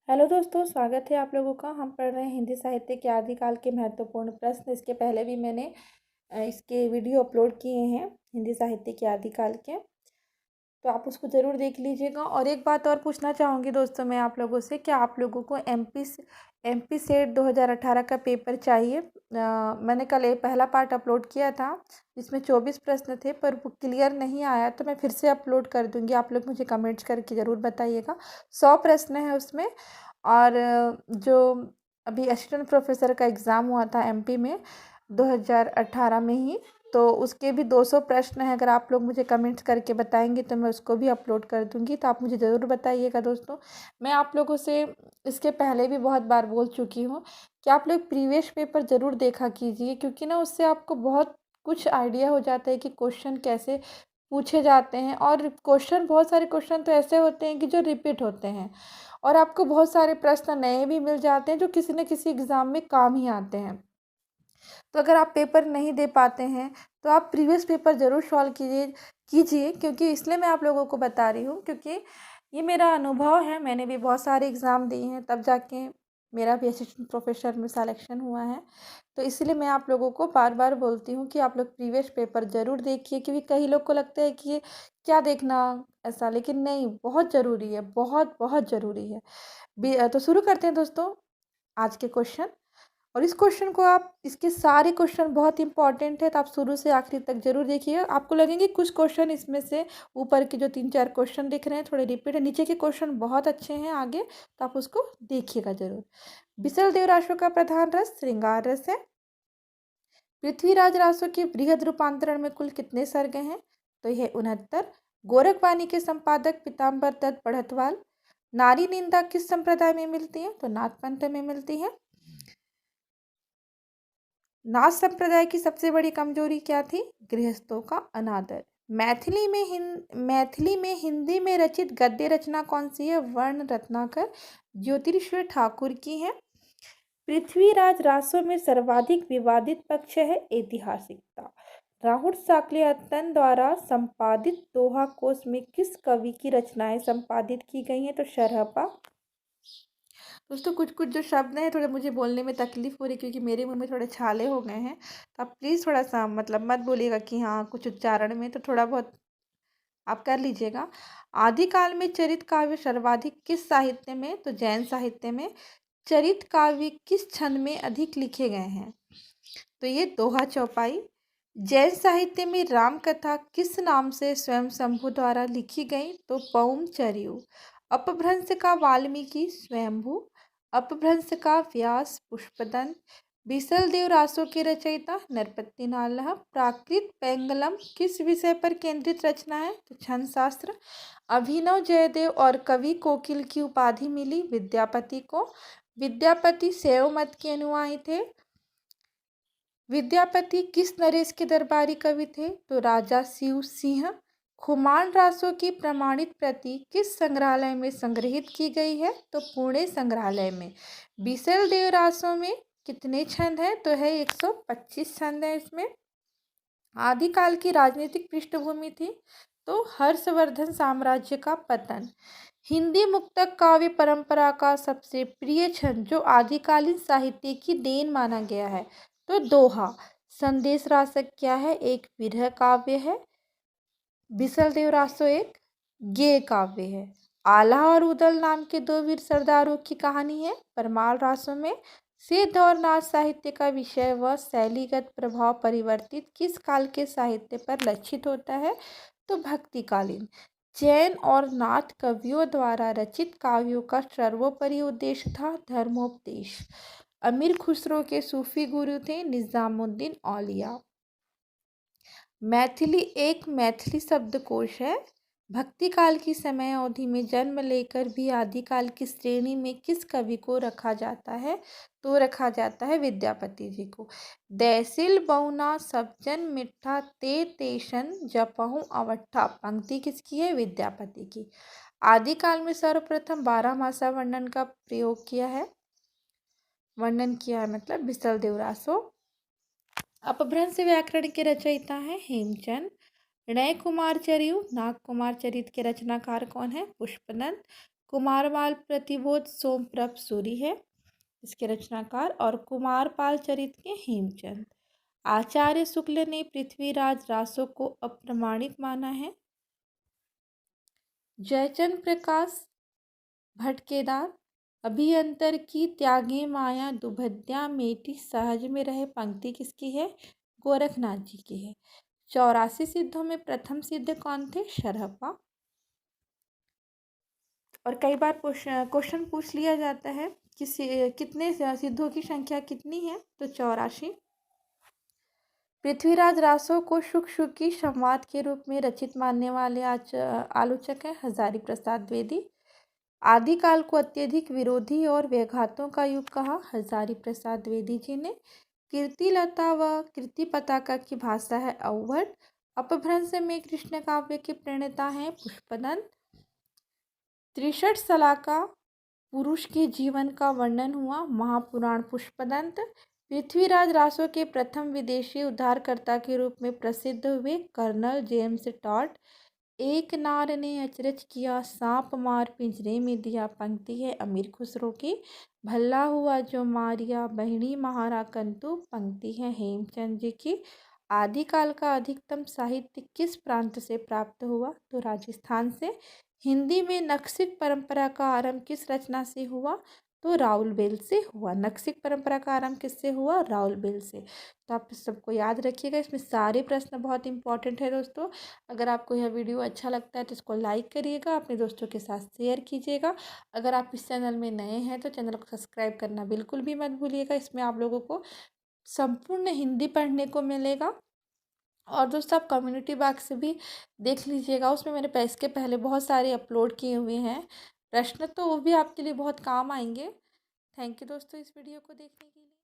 Hello दोस्तों, स्वागत है आप लोगों का। हम पढ़ रहे हैं हिंदी साहित्य के आदिकाल के महत्वपूर्ण प्रश्न। इसके पहले भी मैंने इसके वीडियो अपलोड किए हैं हिंदी साहित्य के आदिकाल के, तो आप उसको ज़रूर देख लीजिएगा। और एक बात और पूछना चाहूँगी दोस्तों मैं आप लोगों से, क्या आप लोगों को एमपी सेट 2018 का पेपर चाहिए? मैंने कल पहला पार्ट अपलोड किया था जिसमें 24 प्रश्न थे, पर वो क्लियर नहीं आया, तो मैं फिर से अपलोड कर दूँगी। आप लोग मुझे कमेंट्स करके ज़रूर बताइएगा। 100 प्रश्न हैं उसमें। और जो अभी असिस्टेंट प्रोफेसर का एग्ज़ाम हुआ था एमपी में 2018 में ही, तो उसके भी 200 प्रश्न हैं। अगर आप लोग मुझे कमेंट्स करके बताएंगे तो मैं उसको भी अपलोड कर दूंगी, तो आप मुझे ज़रूर बताइएगा दोस्तों। मैं आप लोगों से इसके पहले भी बहुत बार बोल चुकी हूँ कि आप लोग प्रीवियस पेपर ज़रूर देखा कीजिए, क्योंकि ना उससे आपको बहुत कुछ आइडिया हो जाता है कि क्वेश्चन कैसे पूछे जाते हैं। और क्वेश्चन, बहुत सारे क्वेश्चन तो ऐसे होते हैं कि जो रिपीट होते हैं, और आपको बहुत सारे प्रश्न नए भी मिल जाते हैं जो किसी न किसी एग्ज़ाम में काम ही आते हैं। तो अगर आप पेपर नहीं दे पाते हैं तो आप प्रीवियस पेपर ज़रूर सॉल्व कीजिए, क्योंकि इसलिए मैं आप लोगों को बता रही हूँ, क्योंकि ये मेरा अनुभव है। मैंने भी बहुत सारे एग्ज़ाम दिए हैं, तब जाके मेरा भी असिस्टेंट प्रोफेसर में सिलेक्शन हुआ है। तो इसलिए मैं आप लोगों को बार बार बोलती हूँ कि आप लोग प्रीवियस पेपर ज़रूर देखिए, क्योंकि कई लोग को लगता है कि ये क्या देखना ऐसा, लेकिन नहीं, बहुत ज़रूरी है, बहुत बहुत ज़रूरी है। तो शुरू करते हैं दोस्तों आज के क्वेश्चन। और इस क्वेश्चन को आप, इसके सारे क्वेश्चन बहुत इंपॉर्टेंट है, तो आप शुरू से आखिरी तक जरूर देखिए। आपको लगेंगे कुछ क्वेश्चन इसमें से, ऊपर के जो 3-4 क्वेश्चन दिख रहे हैं थोड़े रिपीट है, नीचे के क्वेश्चन बहुत अच्छे हैं आगे, तो आप उसको देखिएगा जरूर। बिसल देव रासो का प्रधान रस श्रृंगार रस है। पृथ्वीराज रासो के बृहद रूपांतरण में कुल कितने सर्ग हैं? तो यह 69। गोरखवाणी के संपादक पीताम्बर दत्त बढ़तवाल। नारी निंदा किस संप्रदाय में मिलती है? तो नाथ पंथ में मिलती है। नाथ संप्रदाय की सबसे बड़ी कमजोरी क्या थी? गृहस्थों का अनादर। मैथिली में हिंदी में रचित गद्य रचना कौन सी है? वर्ण रत्नाकर ज्योतिरीश्वर ठाकुर की है। पृथ्वीराज रासो में सर्वाधिक विवादित पक्ष है ऐतिहासिकता। राहुल साकलेतन द्वारा संपादित दोहा कोश में किस कवि की रचनाएं संपादित की गई हैं? तो शरहपा। दोस्तों कुछ कुछ जो शब्द हैं थोड़े मुझे बोलने में तकलीफ़ हो रही, क्योंकि मेरे मुंह में थोड़े छाले हो गए हैं, तो आप प्लीज़ थोड़ा सा मतलब मत बोलिएगा कि हाँ कुछ उच्चारण में, तो थोड़ा बहुत आप कर लीजिएगा। आदिकाल में चरित काव्य सर्वाधिक किस साहित्य में? तो जैन साहित्य में। चरित काव्य किस छंद में अधिक लिखे गए हैं? तो ये दोहा चौपाई। जैन साहित्य में राम कथा किस नाम से स्वयं शंभु द्वारा लिखी गई? तो पौम चरियु। अपभ्रंश का वाल्मीकि स्वयंभू। अपभ्रंश का व्यास पुष्पदंत। बिसल देव रासो के रचयिता नरपति नालह। प्राकृत पेंगलम किस विषय पर केंद्रित रचना है? तो छंद शास्त्र। अभिनव जयदेव और कवि कोकिल की उपाधि मिली विद्यापति को। विद्यापति शैव मत के अनुयायी थे। विद्यापति किस नरेश के दरबारी कवि थे? तो राजा शिव सिंह। खुमान रासो की प्रमाणित प्रति किस संग्रहालय में संग्रहित की गई है? तो पुणे संग्रहालय में। बिसल देव रासो में कितने छंद हैं? तो है 125 छंद हैं इसमें। आदिकाल की राजनीतिक पृष्ठभूमि थी तो हर्षवर्धन साम्राज्य का पतन। हिंदी मुक्तक काव्य परंपरा का सबसे प्रिय छंद जो आदिकालीन साहित्य की देन माना गया है? तो दोहा। संदेश रासक क्या है? एक विरह काव्य है। बिसल देव रासो एक गेय काव्य है। आल्हा और उदल नाम के दो वीर सरदारों की कहानी है परमाल रासो में। सिद्ध और नाथ साहित्य का विषय व शैलीगत प्रभाव परिवर्तित किस काल के साहित्य पर लक्षित होता है? तो भक्तिकालीन। जैन और नाथ कवियों द्वारा रचित काव्यों का सर्वोपरि उद्देश्य था धर्मोपदेश। अमीर खुसरो के सूफी गुरु थे निजामुद्दीन औलिया। मैथिली एक मैथिली शब्दकोश है। भक्ति काल की समय अवधि में जन्म लेकर भी आदिकाल की श्रेणी में किस कवि को रखा जाता है? तो रखा जाता है विद्यापति जी को। दैसिल बहुना सबजन मिठा ते तेशन जपहु अवट्ठा पंक्ति किसकी है? विद्यापति की। आदिकाल में सर्वप्रथम 12 मासा वर्णन का प्रयोग किया है, वर्णन किया है मतलब बिसल देव रासो। अपभ्रंश व्याकरण के रचयिता है हेमचंद। नय कुमार चरियु नाग कुमार चरित के रचनाकार कौन है? पुष्पदंत। कुमारपाल प्रतिबोध सोमप्रभ सूरी है इसके रचनाकार, और कुमारपाल चरित के हेमचंद। आचार्य शुक्ल ने पृथ्वीराज रासो को अप्रमाणिक माना है। जयचंद प्रकाश भटकेदार अभियंतर की त्यागे माया दुभद्या मेटी सहज में रहे पंक्ति किसकी है? गोरखनाथ जी की है। 84 सिद्धों में प्रथम सिद्ध कौन थे? शरहप्पा। और कई बार क्वेश्चन पूछ लिया जाता है कि कितने सिद्धों की संख्या कितनी है? तो 84। पृथ्वीराज रासो को शुक की संवाद के रूप में रचित मानने वाले आलोचक हैं हजारी प्रसाद द्विवेदी। आदिकाल को अत्यधिक विरोधी और व्याघातों का युग कहा हजारी प्रसाद द्विवेदी जी ने। कीर्तिलता व कीर्ति पताका की भाषा है अवभट। अपभ्रंश में कृष्ण काव्य के प्रणेता हैं पुष्पदंत। 63 सलाका पुरुष के जीवन का वर्णन हुआ महापुराण पुष्पदंत। पृथ्वीराज रासो के प्रथम विदेशी उद्धारकर्ता के रूप में प्रसिद्ध हुए कर्नल जेम्स टॉड। एक नार ने अचरज किया सांप मार पिंजरे में दिया पंक्ति है अमीर खुसरो की। भल्ला हुआ जो मारिया बहिणी महारा कंतु पंक्ति है हेमचंद जी की। आदिकाल का अधिकतम साहित्य किस प्रांत से प्राप्त हुआ? तो राजस्थान से। हिंदी में नक्सिक परंपरा का आरंभ किस रचना से हुआ? तो राउल बेल से हुआ। नक्सिक परंपरा का आरंभ किससे हुआ? राउल बेल से। तो आप सबको याद रखिएगा, इसमें सारे प्रश्न बहुत इंपॉर्टेंट है दोस्तों। अगर आपको यह वीडियो अच्छा लगता है तो इसको लाइक करिएगा, अपने दोस्तों के साथ शेयर कीजिएगा। अगर आप इस चैनल में नए हैं तो चैनल को सब्सक्राइब करना बिल्कुल भी मत भूलिएगा। इसमें आप लोगों को संपूर्ण हिंदी पढ़ने को मिलेगा। और दोस्तों आप कम्युनिटी बॉक्स से भी देख लीजिएगा, उसमें मैंने इसके पहले बहुत सारे अपलोड किए हुए हैं प्रश्न, तो वो भी आपके लिए बहुत काम आएंगे। थैंक यू दोस्तों इस वीडियो को देखने के लिए।